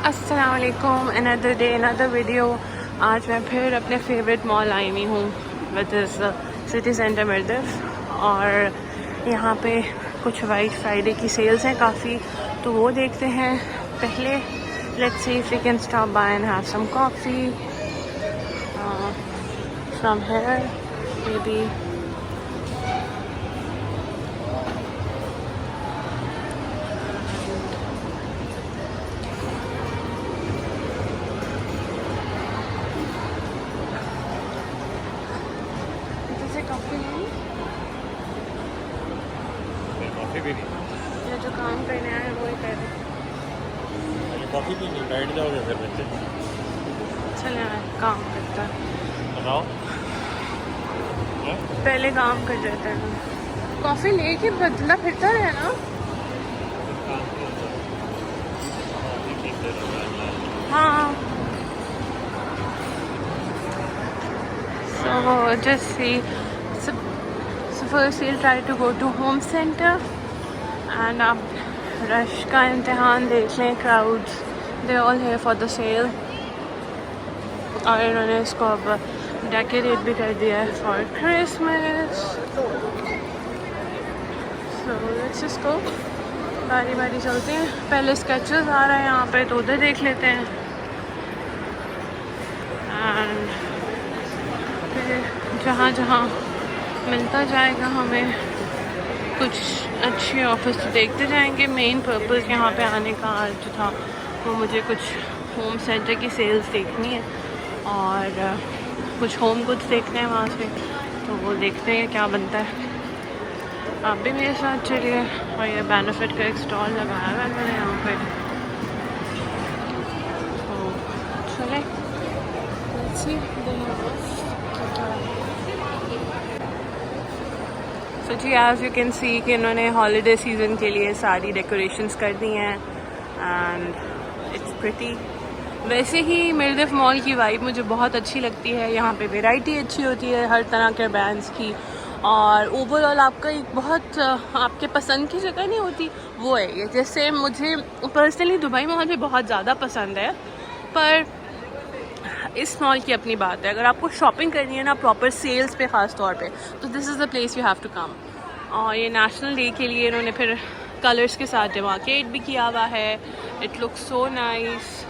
अस्सलाम वालेकुम, another day another video. आज मैं फिर अपने फेवरेट मॉल आई हुई हूँ विच इज़ सिटी सेंटर मिर्दिफ। और यहाँ पे कुछ वाइट फ्राइडे की सेल्स हैं काफ़ी, तो वो देखते हैं। पहले let's see if we can stop by and have some coffee from here maybe. Coffee नहीं, कॉफ़ी भी नहीं, ये जो काम करने आए हैं वो ही कर रहे। कॉफ़ी भी नहीं, बैठ जाओगे फिर बच्चे। चले आए, काम करता है, बताओ। पहले काम कर जाते हैं। कॉफ़ी लेके बदला फिरता रहे ना। हाँ, so just see, so first we'll try to go to home center and आप रश का इम्तिहान देख लें। crowds they all here for the sale और इन्होंने इसको अब डेकोरेट भी कर दिया है for Christmas। so let's just go, बारी बारी चलते हैं। पहले स्केचेस आ रहा है यहाँ पे, तो उधर देख लेते हैं एंड जहाँ जहाँ मिलता जाएगा हमें कुछ अच्छे ऑफिस तो देखते जाएंगे। मेन पर्पस यहाँ पे आने का आज था वो मुझे कुछ होम सेंटर की सेल्स देखनी है और कुछ होम गुड्स देखने हैं वहाँ से, तो वो देखते हैं क्या बनता है। आप भी मेरे साथ चलिए। और ये बेनिफिट का एक स्टॉल लगाया हुआ है मैंने यहाँ पे, तो चले let's see। सो जी एज यू कैन सी कि इन्होंने हॉलीडे सीज़न के लिए सारी डेकोरेशंस कर दी हैं एंड इट्स प्रिटी। वैसे ही मिर्दिफ मॉल की वाइब मुझे बहुत अच्छी लगती है। यहाँ पे वैरायटी अच्छी होती है हर तरह के ब्रांड्स की, और ओवरऑल आपका एक बहुत आपके पसंद की जगह नहीं होती वो है ये। जैसे मुझे पर्सनली दुबई मॉल भी बहुत ज़्यादा पसंद है, पर इस मॉल की अपनी बात है। अगर आपको शॉपिंग करनी है ना प्रॉपर सेल्स पे ख़ास तौर पे, तो this is the place you have to come. और ये नेशनल डे के लिए इन्होंने फिर कलर्स के साथ डेमार्केट भी किया हुआ है। It looks so nice.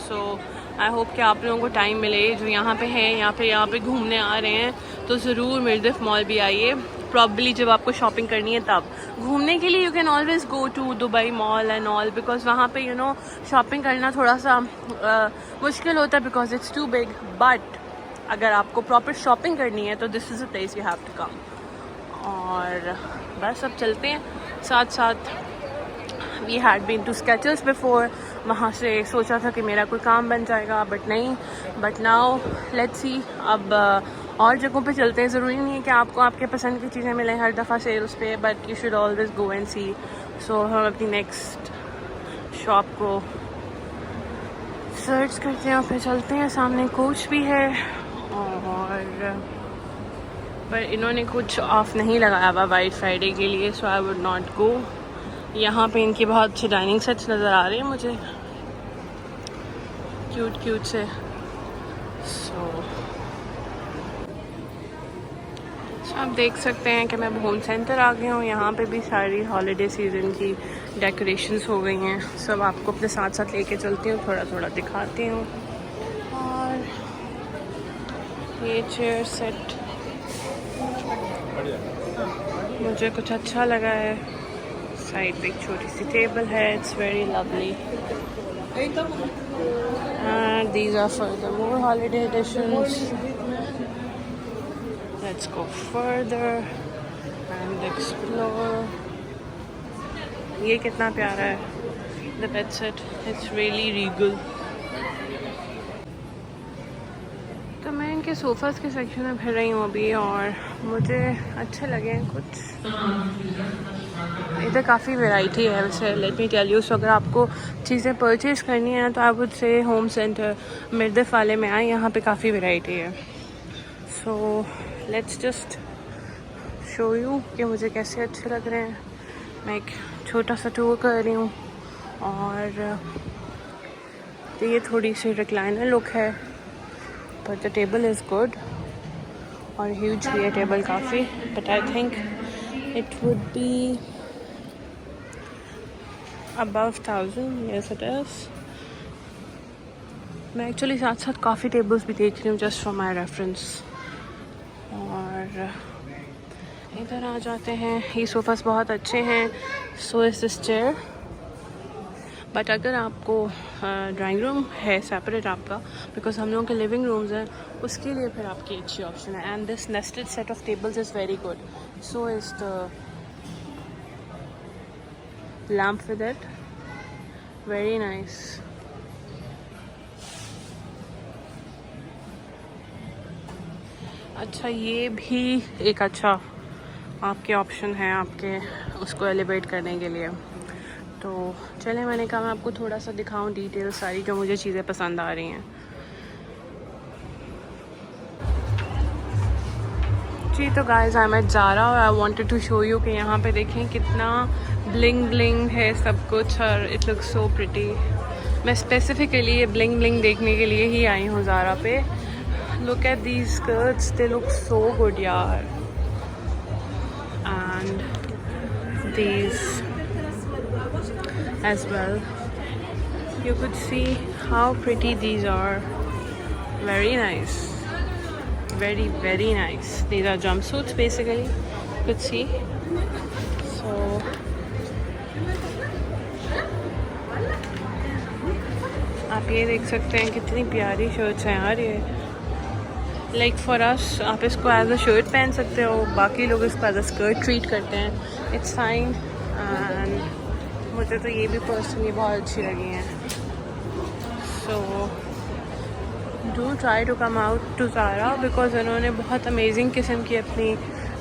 So I hope कि आप लोगों को टाइम मिले जो यहाँ पे हैं, यहाँ पे घूमने आ रहे हैं, तो ज़रूर मिर्दिफ मॉल भी आइए। प्रॉब्ली जब आपको शॉपिंग करनी है तब घूमने के लिए you can always go to Dubai Mall and all, because वहाँ पे शॉपिंग करना थोड़ा सा मुश्किल होता है because it's too big. But अगर आपको प्रॉपर शॉपिंग करनी है तो this is a place you have to come. और बस अब चलते हैं साथ साथ। We had been to Skechers before, वहाँ से सोचा था कि मेरा कोई काम बन जाएगा, बट नहीं। बट नाउ लेट्स सी, अब और जगहों पे चलते हैं। ज़रूरी नहीं है कि आपको आपके पसंद की चीज़ें मिलें हर दफ़ा सेल्स पे, but you should always go and see. So हम अपनी नेक्स्ट शॉप को सर्च करते हैं और फिर चलते हैं। सामने कोच भी है, और पर इन्होंने कुछ ऑफ नहीं लगाया हुआ वाइट फ्राइडे के लिए, सो आई वुड नॉट गो। यहाँ पे इनके बहुत अच्छे डाइनिंग सेट्स नज़र आ रहे हैं मुझे, क्यूट क्यूट से। सो आप देख सकते हैं कि मैं होम सेंटर आ गई हूँ। यहाँ पे भी सारी हॉलीडे सीज़न की डेकोरेशंस हो गई हैं। सब आपको अपने साथ साथ लेके चलती हूँ, थोड़ा थोड़ा दिखाती हूँ। और ये चेयर सेट मुझे कुछ अच्छा लगा है। साइड पे एक छोटी सी टेबल है, it's very lovely. And these are for the more holiday editions. Let's go further and explore. ये कितना प्यारा है, the bed set, it's really regal. तो मैं इनके सोफ़ाज़ के सेक्शन में फिर रही हूँ अभी, और मुझे अच्छे लगे हैं कुछ। इधर काफ़ी वैरायटी है वैसे, let me tell you. So अगर आपको चीज़ें परचेज़ करनी है तो I would say Home Centre Mirdif वाले में आए, यहाँ पे काफ़ी वैरायटी है। So let's just show you कि मुझे कैसे अच्छे लग रहे हैं। मैं एक छोटा सा टूर कर रही हूँ और तो ये थोड़ी सी रिक्लाइनर लुक है, but the table is good और ह्यूज भी है टेबल काफ़ी, but I think it would be above 1000. Yes it is. मैं एक्चुअली साथ साथ काफ़ी टेबल्स भी देख रही हूँ जस्ट फॉर माई रेफरेंस. और इधर आ जाते हैं. ये सोफ़ास बहुत अच्छे हैं. So is this chair. But अगर आपको ड्राइंग रूम है सेपरेट आपका, बिकॉज हम लोगों के लिविंग रूम्स हैं, उसके लिए फिर आपकी अच्छी ऑप्शन है. And this nested set of tables is very good. So is the lamp with it. Very nice. अच्छा, ये भी एक अच्छा आपके ऑप्शन है आपके उसको एलिवेट करने के लिए. तो चले, मैंने कहा मैं आपको थोड़ा सा दिखाऊं डिटेल सारी जो मुझे चीज़ें पसंद आ रही हैं. जी तो गाइस, आई एम ज़ारा और I wanted to show you कि यहाँ पे देखें कितना ब्लिंग ब्लिंग है सब कुछ और इट लुक्स सो प्रिटी. मैं स्पेसिफिकली ये ब्लिंग ब्लिंग देखने के लिए ही आई हूँ ज़ारा पे. Look at these skirts, they look so good यार. And these as well, you could see how pretty these are. Very nice, very very nice. These are jumpsuits basically, you could see. So आप ये देख सकते हैं कितनी प्यारी shirts हैं यार ये. लाइक फॉर अस, आप इसको एज अ शर्ट पहन सकते हो, बाकी लोग इसको एज अ स्कर्ट ट्रीट करते हैं. It's fine. एंड मुझे तो ये भी पर्सनली बहुत अच्छी लगी हैं. So do try to come out to Zara, because इन्होंने बहुत अमेजिंग किस्म की अपनी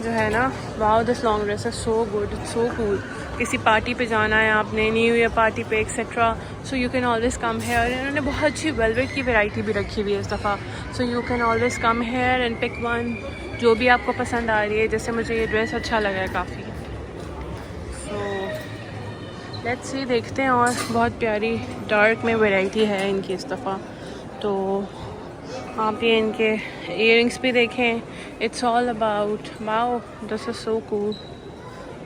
जो है ना, wow this long dress is so good, it's so cool. किसी पार्टी पे जाना है आपने, न्यू ईयर पार्टी पे etcetera, so you can always come here. इन्होंने बहुत अच्छी वेलवेट की वैरायटी भी रखी हुई है इस दफ़ा. So you can always come here and pick one जो भी आपको पसंद आ रही है. जैसे मुझे ये ड्रेस अच्छा लगा है काफ़ी. लेट्स सी, देखते हैं. और बहुत प्यारी डार्क में वैरायटी है इनकी इस दफ़ा. तो आप ये इनके इयररिंग्स भी देखें. It's all about, wow this is so cool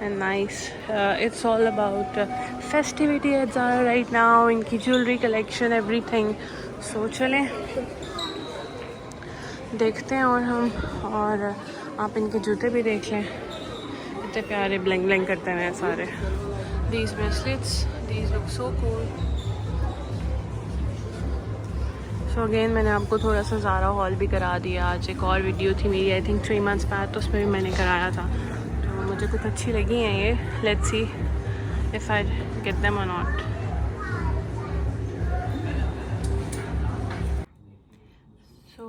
and nice. It's all about festivity at Zara right now. इनकी ज्वेलरी कलेक्शन, एवरीथिंग. सो चलें देखते हैं. और आप इनके जूते भी देख लें, इतने प्यारे ब्लिंग ब्लिंग करते हैं सारे. These bracelets, these look so cool. So again, मैंने आपको थोड़ा सा ज़ारा हॉल भी करा दिया. आज एक और वीडियो थी मेरी, आई थिंक 3 months बाद, तो उसमें भी मैंने कराया था. तो मुझे कुछ अच्छी लगी हैं ये. Let's see if I get them और not. So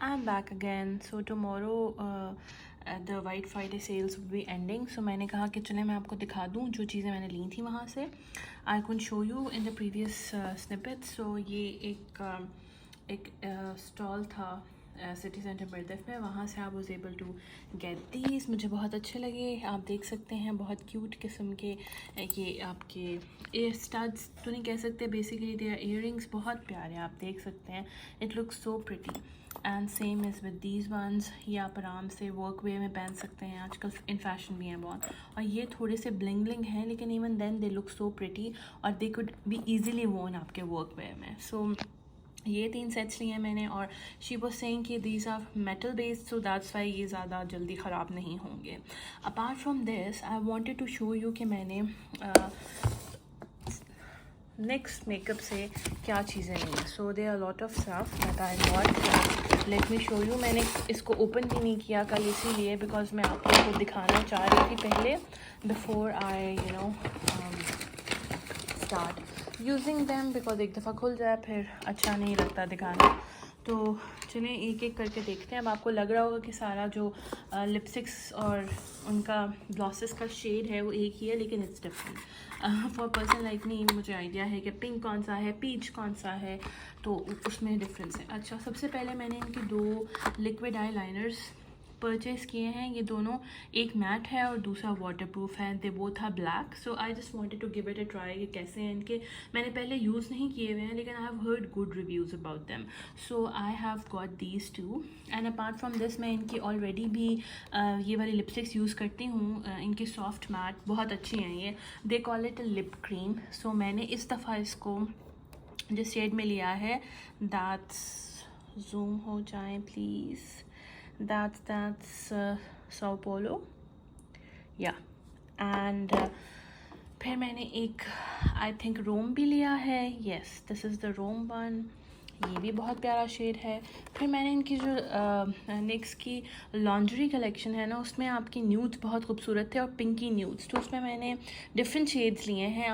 I'm back again. So tomorrow the White Friday sales will be ending. So मैंने कहा कि चले मैं आपको दिखा दूँ जो चीज़ें मैंने ली थी वहाँ से. I could show you in the previous snippets. So ये एक स्टॉल था सिटी सेंटर मिर्दफ में, वहाँ से आप was able to get these. मुझे बहुत अच्छे लगे. आप देख सकते हैं बहुत क्यूट किस्म के ये आपके एयर स्टड्स तो नहीं कह सकते, बेसिकली दे आर इयररिंग्स. बहुत प्यारे आप देख सकते हैं. It looks so pretty. And same is with these once. ये आप आराम से वर्क वे में पहन सकते हैं, आजकल इन फैशन भी हैं बहुत. और ये थोड़े से ब्लिंग ब्लिंग हैं, लेकिन even then they look so pretty और दे कुड बी ईजिली वोन आपके वर्क वे में. सो ये 3 सेट्स लिए हैं मैंने. और शी वाज सेइंग कि these are metal based, so that's why ये ज़्यादा जल्दी ख़राब नहीं होंगे. Apart from this I wanted to show you कि मैंने नेक्स्ट मेकअप से क्या चीज़ें ली हैं. So they are lot of stuff that I got. Let me show you. मैंने इसको ओपन भी नहीं किया कल इसीलिए बिकॉज मैं आप लोगों को दिखाना चाह रही थी पहले, before I start using them, because एक दफ़ा खुल जाए फिर अच्छा नहीं लगता दिखाना. तो चलें एक एक करके देखते हैं. अब आपको लग रहा होगा कि सारा जो लिपस्टिक्स और उनका ग्लॉसेस का शेड है वो एक ही है, लेकिन it's different. For person like me मुझे आइडिया है कि पिंक कौन सा है, पीच कौन सा है, तो उसमें डिफरेंस है. अच्छा, सबसे पहले मैंने इनकी 2 लिक्विड आई लाइनर्स परचेज़ किए हैं ये दोनों, एक मैट है और दूसरा वाटरप्रूफ है, they both are black. So I just wanted to give it a try कि कैसे हैं इनके। मैंने पहले यूज़ नहीं किए हुए हैं लेकिन I have heard good reviews about them, so I have got these two. And apart from this मैं इनकी ऑलरेडी भी ये वाली लिपस्टिक्स यूज़ करती हूँ, इनकी सॉफ्ट मैट बहुत अच्छी हैं ये, they call it a lip cream. So मैंने इस दफ़ा इसको जिस शेड में लिया है, दैट्स, जूम हो जाए प्लीज़, that's Sao Paulo, या एंड फिर मैंने एक आई थिंक रोम भी लिया है, yes this is the Rome one, ये भी बहुत प्यारा शेड है। फिर मैंने इनकी जो नेक्स्ट की लॉन्ड्री कलेक्शन है ना, उसमें आपकी न्यूड्स बहुत खूबसूरत थे और पिंकी न्यूड्स, तो उसमें मैंने डिफरेंट शेड्स लिए हैं।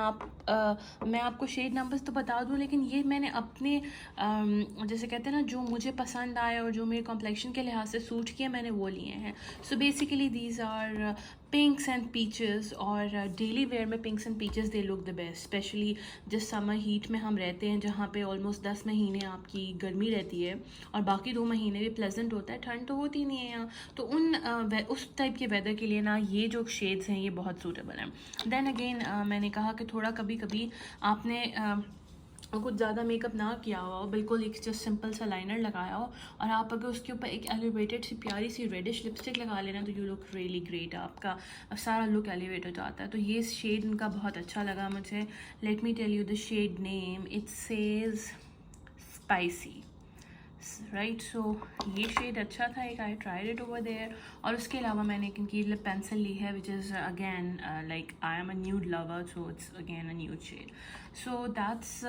मैं आपको शेड नंबर्स तो बता दूं, लेकिन ये मैंने अपने जैसे कहते हैं ना, जो मुझे पसंद आए और जो मेरे कॉम्प्लेक्शन के लिहाज से सूट किए मैंने वो लिए हैं। So basically these are pinks and peaches, और डेली वेयर में pinks and peaches they look the best, especially जिस समर हीट में हम रहते हैं जहाँ पे ऑलमोस्ट 10 महीने आपकी गर्मी रहती है और बाकी 2 महीने भी प्लेजेंट होता है, ठंड तो होती नहीं है यहाँ, तो उस टाइप के वेदर के लिए ना ये जो शेड्स हैं ये बहुत सूटेबल हैं। देन अगेन मैंने कहा कि थोड़ा कभी कभी आपने कुछ ज़्यादा मेकअप ना किया हो, बिल्कुल एक जस्ट सिंपल सा लाइनर लगाया हो, और आप अगर उसके ऊपर एक एलिवेटेड सी प्यारी सी रेडिश लिपस्टिक लगा लेना तो यू लुक रियली ग्रेट, आपका सारा लुक एलिवेट हो जाता है। तो ये शेड इनका बहुत अच्छा लगा मुझे। Let me tell you the shade name, it says spicy, right. So ये शेड अच्छा था, एक I tried it over there. और उसके अलावा मैंने एक इनकी लिप पेंसिल ली है which is again like I am a nude lover, so it's again a nude shade. So that's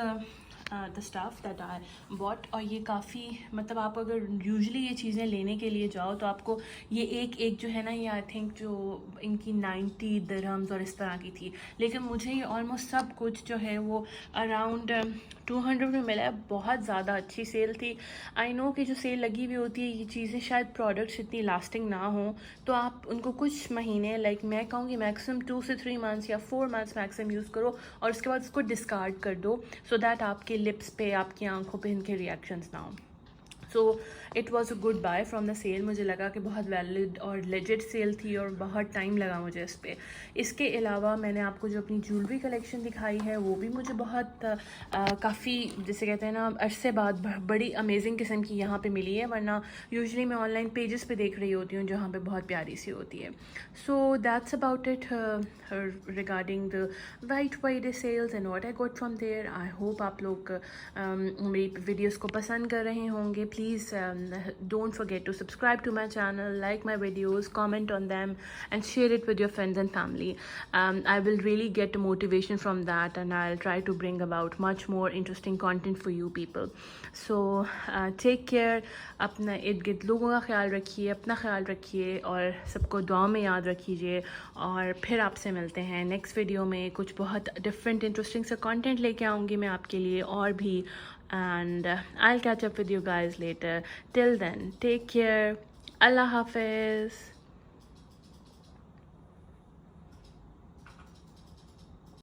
the stuff that I bought. और ये काफ़ी मतलब आप अगर यूजुअली ये चीज़ें लेने के लिए जाओ तो आपको ये एक जो है ना, ये आई थिंक जो इनकी 90 दिरहम्स और इस तरह की थी, लेकिन मुझे ये ऑलमोस्ट सब कुछ जो है वो अराउंड 200 में मिला है। बहुत ज़्यादा अच्छी सेल थी। आई नो कि जो सेल लगी हुई होती है ये चीज़ें शायद प्रोडक्ट्स इतनी लास्टिंग ना हो, तो आप उनको कुछ महीने, लाइक मैं कहूँगी मैक्सिमम 2 से 3 मंथ्स या 4 मंथ्स मैक्सिमम यूज़ करो और उसके बाद उसको डिस्कार्ड कर दो, सो दैट आपके लिप्स पे, आपकी आंखों पे इनके रिएक्शंस ना हो। So it was a good buy from the sale. मुझे लगा कि बहुत वैलिड और लेजिट सेल थी और बहुत टाइम लगा मुझे इस पर। इसके अलावा मैंने आपको जो अपनी ज्वेलरी कलेक्शन दिखाई है वो भी मुझे बहुत काफ़ी जैसे कहते हैं ना अरसे बाद बड़ी अमेजिंग किस्म की यहाँ पे मिली है, वरना यूजुअली मैं ऑनलाइन पेजेस पे देख रही होती हूँ जहाँ पे बहुत प्यारी सी होती है। So that's about it regarding the White Friday sales and what I got from there. I hope आप लोग मेरी वीडियोज़ को पसंद कर रहे होंगे। Please don't forget to subscribe to my channel, like my videos, comment on them and share it with your friends and family. I will really get motivation from that and I'll try to bring about much more interesting content for you people. So take care, अपना इर्द गिर्द लोगों का ख्याल रखिए, अपना ख्याल रखिए और सबको दुआ में याद रखिए। और फिर आपसे मिलते हैं नेक्स्ट वीडियो में। कुछ बहुत डिफरेंट इंटरेस्टिंग सा कंटेंट लेके आऊँगी मैं आपके लिए और भी, and I'll catch up with you guys later. Till then, take care. Allah Hafiz.